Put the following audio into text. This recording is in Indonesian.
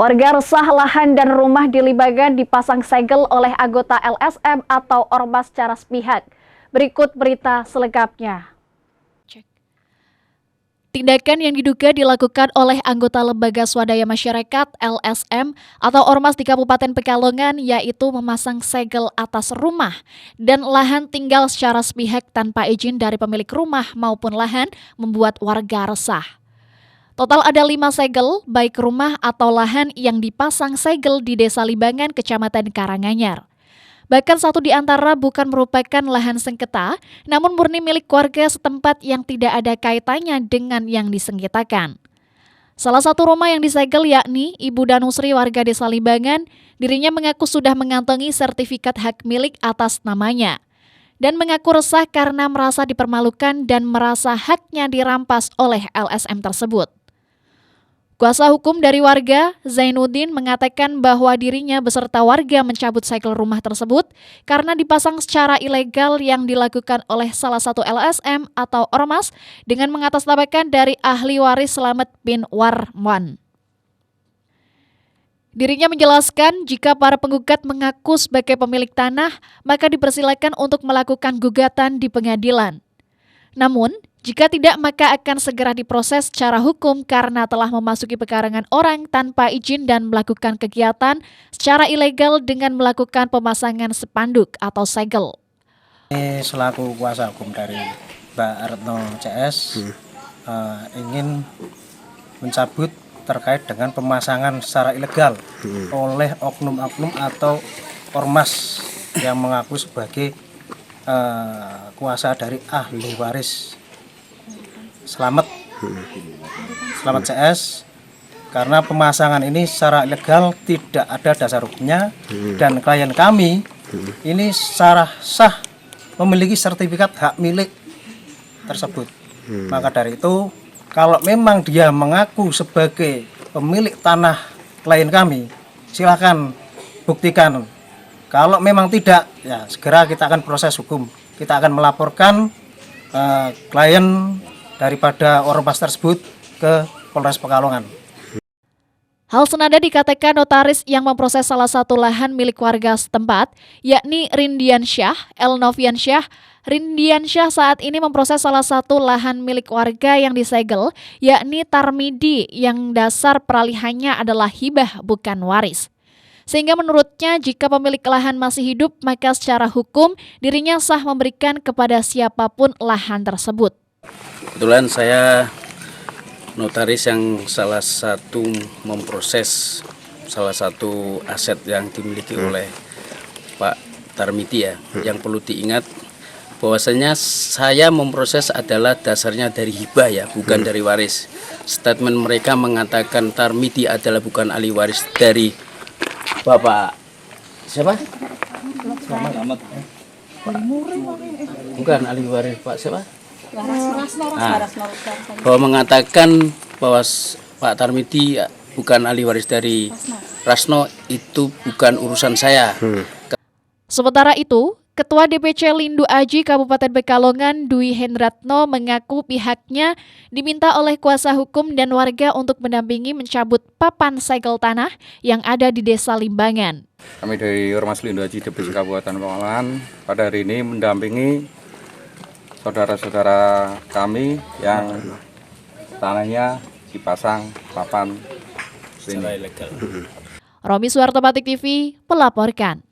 Warga resah lahan dan rumah di Limbangan dipasang segel oleh anggota LSM atau ormas secara sepihak. Berikut berita selengkapnya. Tindakan yang diduga dilakukan oleh anggota Lembaga Swadaya Masyarakat LSM atau ormas di Kabupaten Pekalongan yaitu memasang segel atas rumah dan lahan tinggal secara sepihak tanpa izin dari pemilik rumah maupun lahan membuat warga resah. Total ada 5 segel, baik rumah atau lahan yang dipasang segel di Desa Limbangan, Kecamatan Karanganyar. Bahkan satu di antara bukan merupakan lahan sengketa, namun murni milik warga setempat yang tidak ada kaitannya dengan yang disengketakan. Salah satu rumah yang disegel yakni Ibu Danusri warga Desa Limbangan, dirinya mengaku sudah mengantongi sertifikat hak milik atas namanya. Dan mengaku resah karena merasa dipermalukan dan merasa haknya dirampas oleh LSM tersebut. Kuasa hukum dari warga, Zainuddin, mengatakan bahwa dirinya beserta warga mencabut segel rumah tersebut karena dipasang secara ilegal yang dilakukan oleh salah satu LSM atau ormas dengan mengatasnamakan dari ahli waris Slamet bin Warman. Dirinya menjelaskan jika para penggugat mengaku sebagai pemilik tanah, maka dipersilakan untuk melakukan gugatan di pengadilan. Namun, jika tidak maka akan segera diproses secara hukum karena telah memasuki pekarangan orang tanpa izin dan melakukan kegiatan secara ilegal dengan melakukan pemasangan spanduk atau segel. Ini selaku kuasa hukum dari Mbak Retno CS ingin mencabut terkait dengan pemasangan secara ilegal oleh oknum-oknum atau ormas yang mengaku sebagai kuasa dari ahli waris Slamet CS, karena pemasangan ini secara ilegal tidak ada dasar hukumnya dan klien kami ini secara sah memiliki sertifikat hak milik tersebut. Maka dari itu kalau memang dia mengaku sebagai pemilik tanah klien kami, silakan buktikan. Kalau memang tidak, ya segera kita akan proses hukum. Kita akan melaporkan klien daripada ormas tersebut ke Polres Pekalongan. Hal senada dikatakan notaris yang memproses salah satu lahan milik warga setempat, yakni Rindian Syah, Elnovian Syah. Rindian Syah saat ini memproses salah satu lahan milik warga yang disegel, yakni Tarmidi, yang dasar peralihannya adalah hibah bukan waris. Sehingga menurutnya jika pemilik lahan masih hidup, maka secara hukum dirinya sah memberikan kepada siapapun lahan tersebut. Kebetulan saya notaris yang salah satu memproses salah satu aset yang dimiliki oleh Pak Tarmidi ya. Yang perlu diingat bahwasanya saya memproses adalah dasarnya dari hibah ya, bukan dari waris. Statement mereka mengatakan Tarmidi adalah bukan ahli waris dari Bapak siapa? Bukan ahli waris Pak siapa? Bahwa mengatakan bahwa Pak Tarmidi bukan ahli waris dari Rasno itu bukan urusan saya. Sementara itu, Ketua DPC Lindu Aji Kabupaten Pekalongan Dwi Hendratno mengaku pihaknya diminta oleh kuasa hukum dan warga untuk mendampingi mencabut papan segel tanah yang ada di Desa Limbangan. Kami dari Ormas Lindu Aji DPC Kabupaten Pekalongan pada hari ini mendampingi saudara-saudara kami yang tanahnya dipasang papan secara ilegal. Romi Suharto, Batik TV, melaporkan.